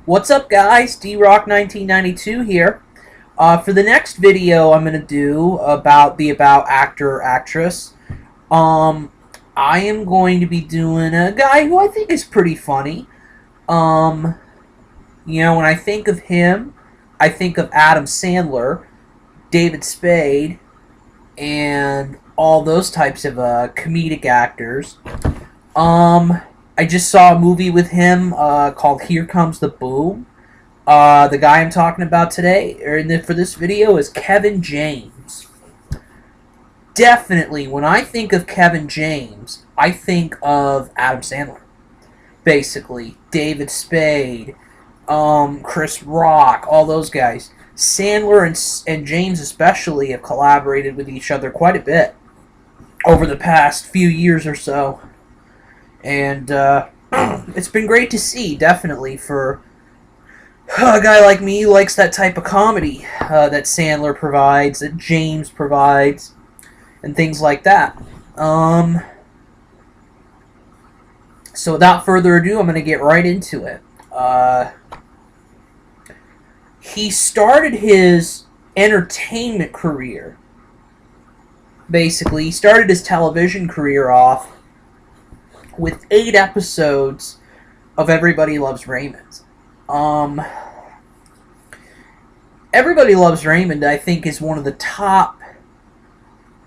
What's up, guys? D-Rock1992 here. For the next video I'm going to do about actor or actress, I am going to be doing a guy who I think is pretty funny. Um, when I think of him, I think of Adam Sandler, David Spade, and all those types of comedic actors. I just saw a movie with him called Here Comes the Boom. The guy I'm talking about today, for this video, is Kevin James. Definitely, when I think of Kevin James, I think of Adam Sandler. Basically, David Spade, Chris Rock, all those guys. Sandler and James especially have collaborated with each other quite a bit over the past few years or so. And it's been great to see, definitely, for a guy like me who likes that type of comedy that Sandler provides, that James provides, and things like that. So without further ado, I'm going to get right into it. He started his entertainment career. Basically, he started his television career off with 8 episodes of Everybody Loves Raymond. Everybody Loves Raymond, I think, is one of the top...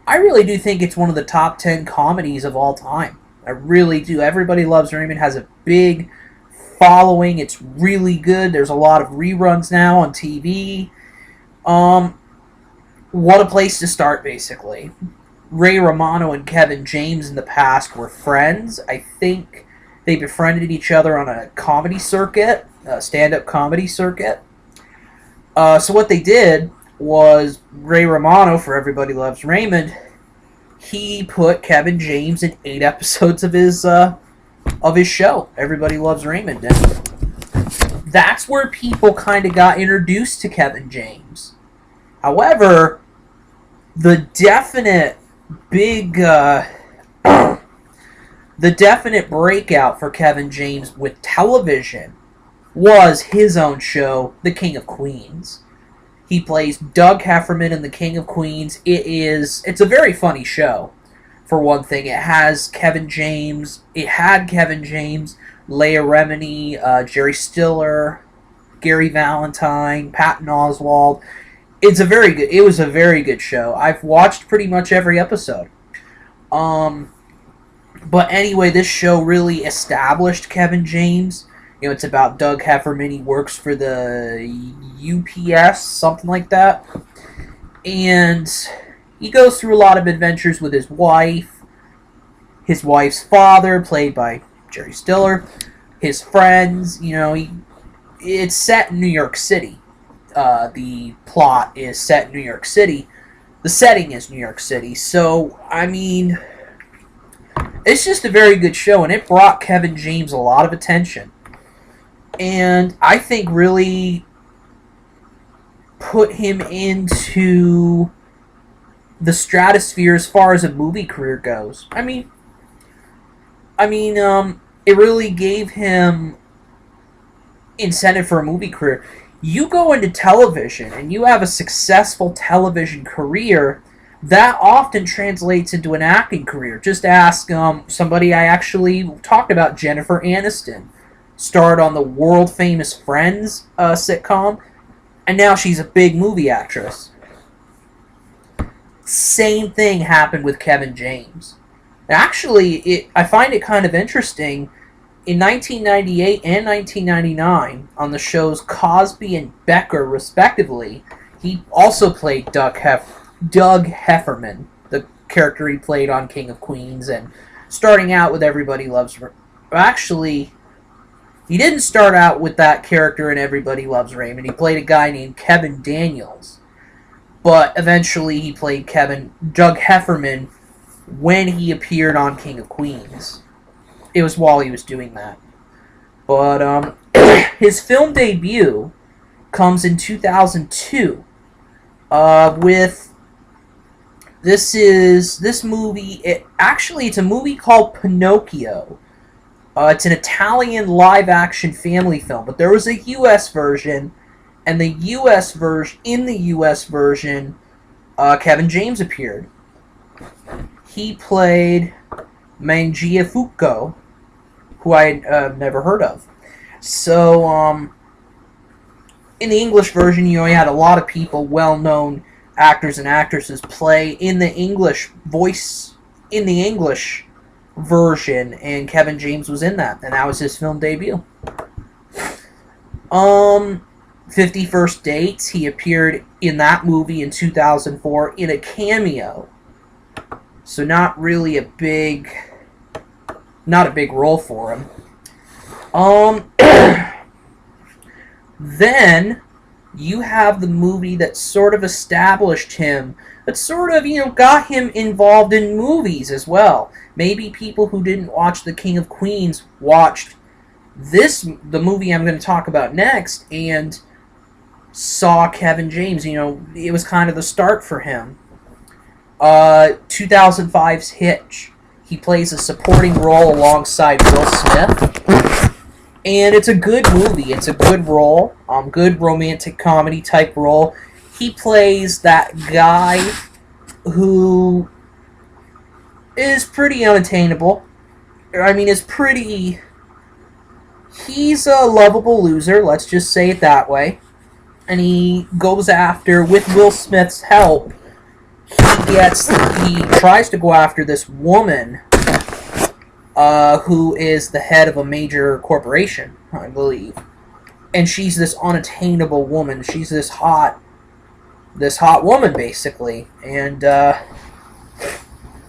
I really do think it's one of the top 10 comedies of all time. I really do. Everybody Loves Raymond has a big following. It's really good. There's a lot of reruns now on TV. What a place to start, basically. Ray Romano and Kevin James in the past were friends. I think they befriended each other on a comedy circuit, a stand-up comedy circuit. So what they did was Ray Romano, for Everybody Loves Raymond, he put Kevin James in 8 episodes of his show, Everybody Loves Raymond. And that's where people kind of got introduced to Kevin James. However, the definite breakout for Kevin James with television was his own show, The King of Queens. He plays Doug Heffernan in The King of Queens. It's a very funny show, for one thing. It had Kevin James, Leah Remini, Jerry Stiller, Gary Valentine, Patton Oswalt. It was a very good show. I've watched pretty much every episode. But anyway, this show really established Kevin James. It's about Doug Heffernan. He works for the UPS, something like that. And he goes through a lot of adventures with his wife, his wife's father, played by Jerry Stiller, his friends. It's set in New York City. The plot is set in New York City. The setting is New York City. So, it's just a very good show, and it brought Kevin James a lot of attention. And I think really put him into the stratosphere as far as a movie career goes. It really gave him incentive for a movie career. You go into television and you have a successful television career, that often translates into an acting career. Just ask somebody I actually talked about, Jennifer Aniston. Starred on the world-famous Friends sitcom, and now she's a big movie actress. Same thing happened with Kevin James. Actually, I find it kind of interesting. In 1998 and 1999, on the shows Cosby and Becker, respectively, he also played Doug Heffernan, the character he played on King of Queens, and starting out with Everybody Loves... Actually, he didn't start out with that character in Everybody Loves Raymond. He played a guy named Kevin Daniels. But eventually he played Doug Heffernan when he appeared on King of Queens. It was while he was doing that. But his film debut comes in 2002 with this movie. It's a movie called Pinocchio. It's an Italian live-action family film, but there was a U.S. version, and in the U.S. version, Kevin James appeared. He played Mangiafuoco, who I had never heard of. So, in the English version, you had a lot of people, well-known actors and actresses, play in the English version, and Kevin James was in that, and that was his film debut. 50 First Dates, he appeared in that movie in 2004 in a cameo. So not a big role for him. Then you have the movie that sort of established him, that sort of, got him involved in movies as well. Maybe people who didn't watch The King of Queens watched the movie I'm going to talk about next, and saw Kevin James. It was kind of the start for him. 2005's Hitch. He plays a supporting role alongside Will Smith. And it's a good movie. It's a good role. Good romantic comedy type role. He plays that guy who is pretty unattainable. He's a lovable loser, let's just say it that way. And he goes after, with Will Smith's help, he tries to go after this woman who is the head of a major corporation, I believe. And she's this unattainable woman. She's this hot woman, basically. And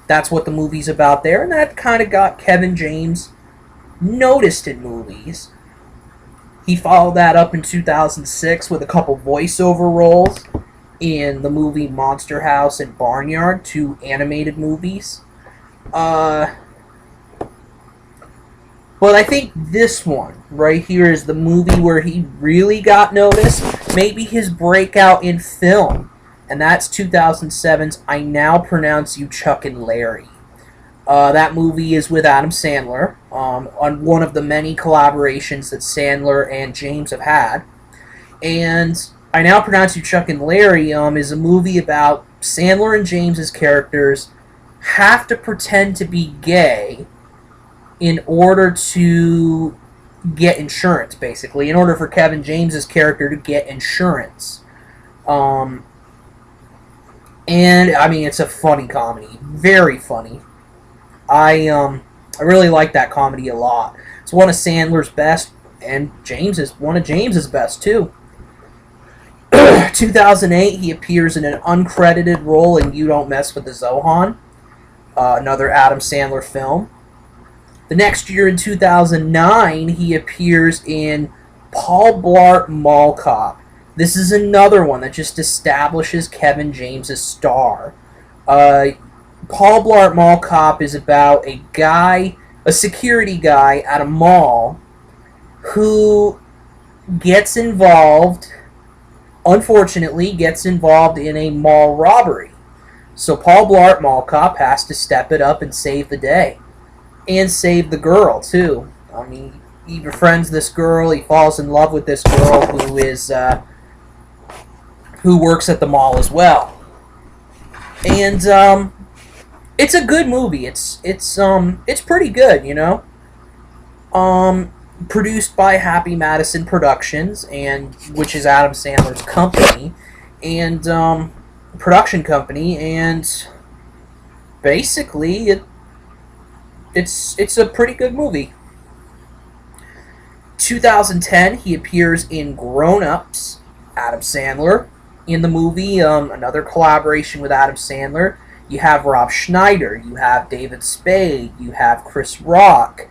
that's what the movie's about there. And that kind of got Kevin James noticed in movies. He followed that up in 2006 with a couple voiceover roles in the movie Monster House and Barnyard, 2 animated movies. But I think this one right here is the movie where he really got noticed. Maybe his breakout in film. And that's 2007's I Now Pronounce You Chuck and Larry. That movie is with Adam Sandler, on one of the many collaborations that Sandler and James have had. And I Now Pronounce You Chuck and Larry is a movie about Sandler and James's characters have to pretend to be gay in order to get insurance, basically. In order for Kevin James's character to get insurance. And, it's a funny comedy. Very funny. I really like that comedy a lot. It's one of Sandler's best, and one of James's best, too. 2008, he appears in an uncredited role in You Don't Mess with the Zohan, another Adam Sandler film. The next year, in 2009, he appears in Paul Blart Mall Cop. This is another one that just establishes Kevin James' star. Paul Blart Mall Cop is about a security guy at a mall who unfortunately gets involved in a mall robbery. So Paul Blart Mall Cop has to step it up and save the day. And save the girl, too. He befriends this girl, he falls in love with this girl who works at the mall as well. And, it's a good movie. It's pretty good, Produced by Happy Madison Productions, which is Adam Sandler's company, and production company, and basically it's a pretty good movie. 2010, he appears in Grown Ups, Adam Sandler. In the movie, another collaboration with Adam Sandler. You have Rob Schneider, you have David Spade, you have Chris Rock,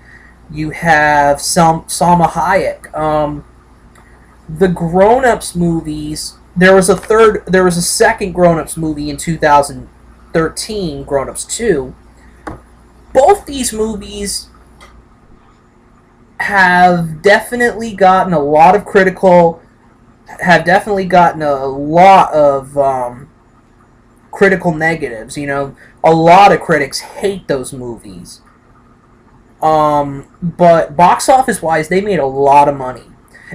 you have Salma Hayek. The Grown Ups movies, there was a second Grown Ups movie in 2013, Grown Ups 2. Both these movies have definitely gotten a lot of critical negatives. A lot of critics hate those movies. But box office wise, they made a lot of money.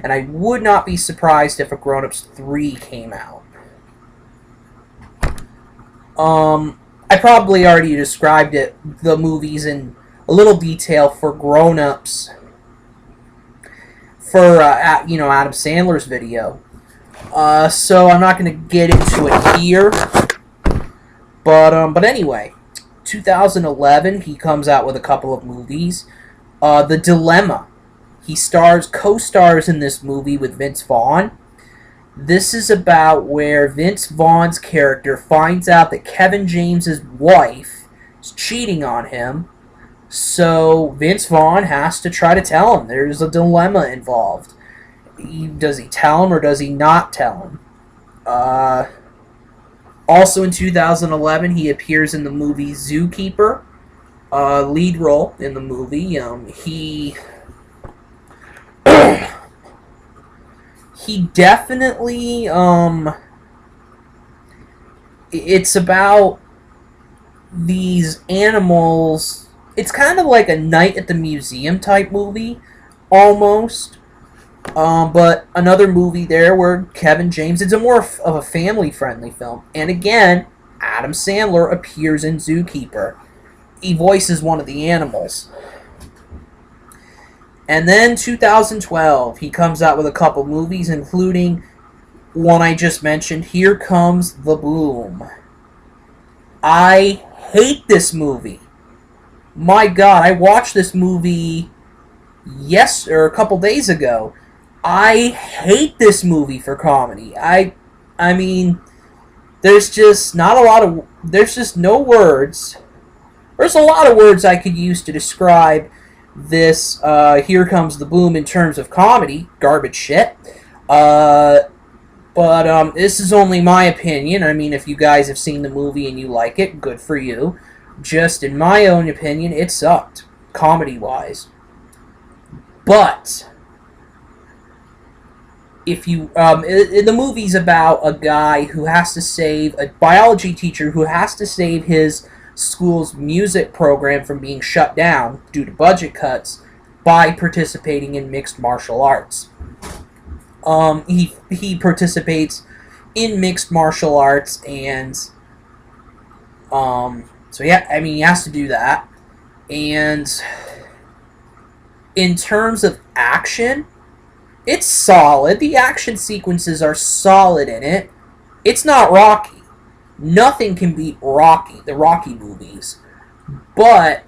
And I would not be surprised if a Grown Ups 3 came out. I probably already described the movies in a little detail for Grown Ups for Adam Sandler's video. So I'm not going to get into it here. But anyway, 2011 he comes out with a couple of movies. The Dilemma. He co-stars in this movie with Vince Vaughn. This is about where Vince Vaughn's character finds out that Kevin James's wife is cheating on him. So Vince Vaughn has to try to tell him. There's a dilemma involved. Does he tell him or does he not tell him? Also in 2011, he appears in the movie Zookeeper. Lead role in the movie. He definitely, it's about these animals. It's kind of like a Night at the Museum type movie, almost. But another movie there where Kevin James, it's a more of a family-friendly film. And again, Adam Sandler appears in Zookeeper. He voices one of the animals. And then 2012, he comes out with a couple movies, including one I just mentioned, Here Comes the Boom. I hate this movie. My God, I watched this movie a couple days ago. I hate this movie for comedy. I mean, there's just no words. There's a lot of words I could use to describe this Here Comes the Boom in terms of comedy. Garbage shit. But this is only my opinion. I mean, if you guys have seen the movie and you like it, good for you. Just in my own opinion, it sucked, comedy-wise. But if you the movie's about a guy who has to save a biology teacher who has to save his school's music program from being shut down due to budget cuts by participating in mixed martial arts. He participates in mixed martial arts, and so yeah, I mean, he has to do that. And in terms of action, it's solid. The action sequences are solid in it. It's not Rocky. Nothing can beat Rocky, the Rocky movies. But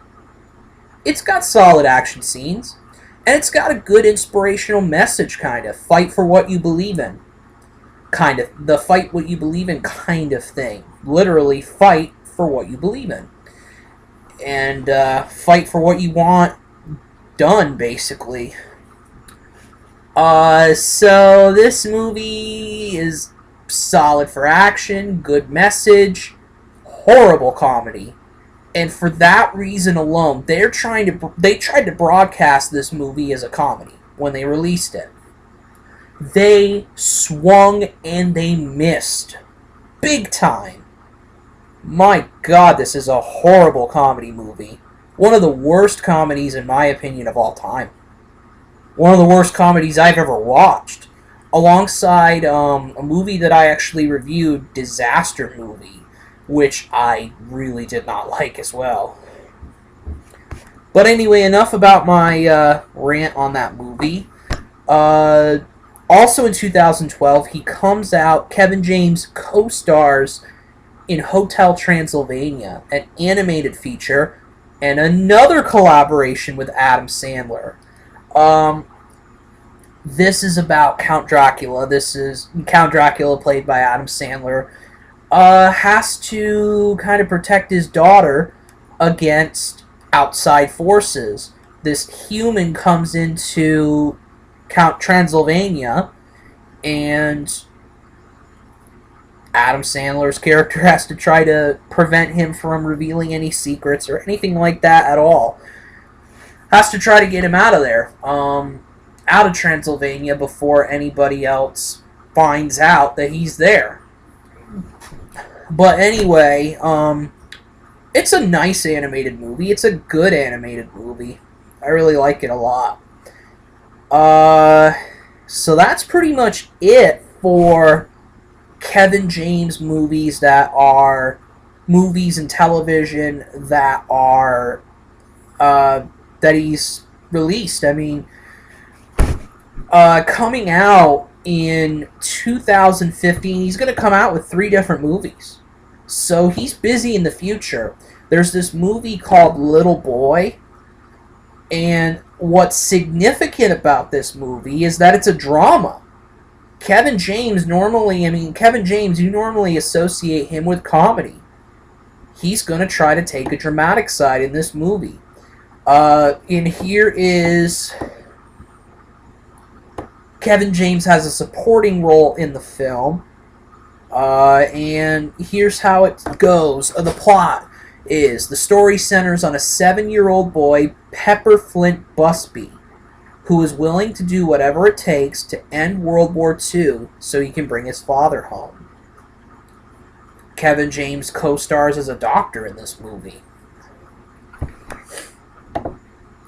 it's got solid action scenes. And it's got a good inspirational message, kind of. Fight for what you believe in. Kind of. The fight what you believe in kind of thing. Literally, fight for what you believe in. And fight for what you want done, basically. So this movie is solid for action, good message, horrible comedy. And for that reason alone, they tried to broadcast this movie as a comedy when they released it. They swung and they missed. Big time. My God, this is a horrible comedy movie. One of the worst comedies, in my opinion, of all time. One of the worst comedies I've ever watched. Alongside a movie that I actually reviewed, Disaster Movie, which I really did not like as well. But anyway, enough about my rant on that movie. Also in 2012, Kevin James co-stars in Hotel Transylvania, an animated feature, and another collaboration with Adam Sandler. This is about Count Dracula. This is Count Dracula, played by Adam Sandler, has to kind of protect his daughter against outside forces. This human comes into Count Transylvania, and Adam Sandler's character has to try to prevent him from revealing any secrets or anything like that at all. Has to try to get him out of there. Out of Transylvania before anybody else finds out that he's there. But anyway, it's a nice animated movie. It's a good animated movie. I really like it a lot. Uh, so that's pretty much it for Kevin James movies that are movies and television that are that he's released. I mean, coming out in 2015, he's going to come out with 3 different movies. So he's busy in the future. There's this movie called Little Boy, and what's significant about this movie is that it's a drama. Kevin James, you normally associate him with comedy. He's going to try to take a dramatic side in this movie. And here is... Kevin James has a supporting role in the film. And here's how it goes. The plot is the story centers on a 7-year-old boy, Pepper Flint Busby, who is willing to do whatever it takes to end World War II so he can bring his father home. Kevin James co-stars as a doctor in this movie.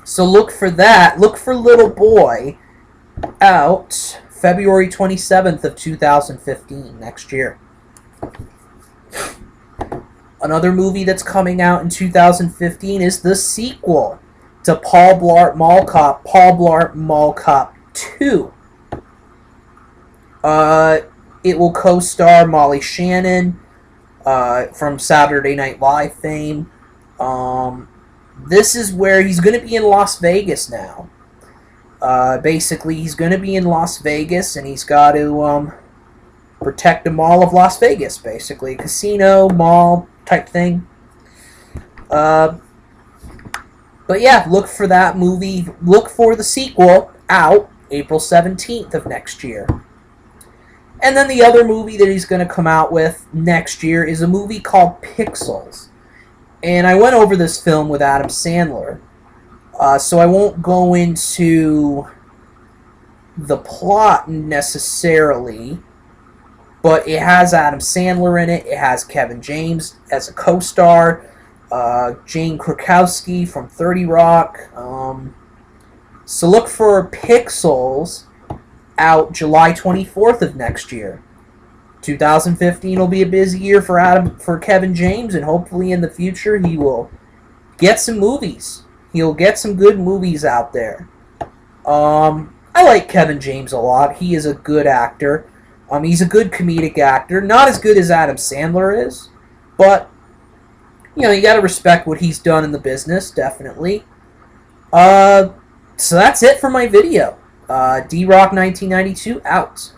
So look for that. Look for Little Boy, out February 27th of 2015, next year. Another movie that's coming out in 2015 is the sequel to Paul Blart Mall Cop 2. It will co-star Molly Shannon from Saturday Night Live fame. This is where he's going to be in Las Vegas now. Basically, he's going to be in Las Vegas, and he's got to protect the mall of Las Vegas, basically. Casino, mall type thing. But yeah, look for that movie. Look for the sequel, out April 17th of next year. And then the other movie that he's going to come out with next year is a movie called Pixels. And I went over this film with Adam Sandler. So I won't go into the plot necessarily, but it has Adam Sandler in it. It has Kevin James as a co-star, Jane Krakowski from 30 Rock. So look for Pixels, out July 24th of next year. 2015 will be a busy year for Kevin James, and hopefully in the future he will get some movies. He'll get some good movies out there. I like Kevin James a lot. He is a good actor. He's a good comedic actor. Not as good as Adam Sandler is, but you gotta respect what he's done in the business, definitely. So that's it for my video. D-Rock 1992 out.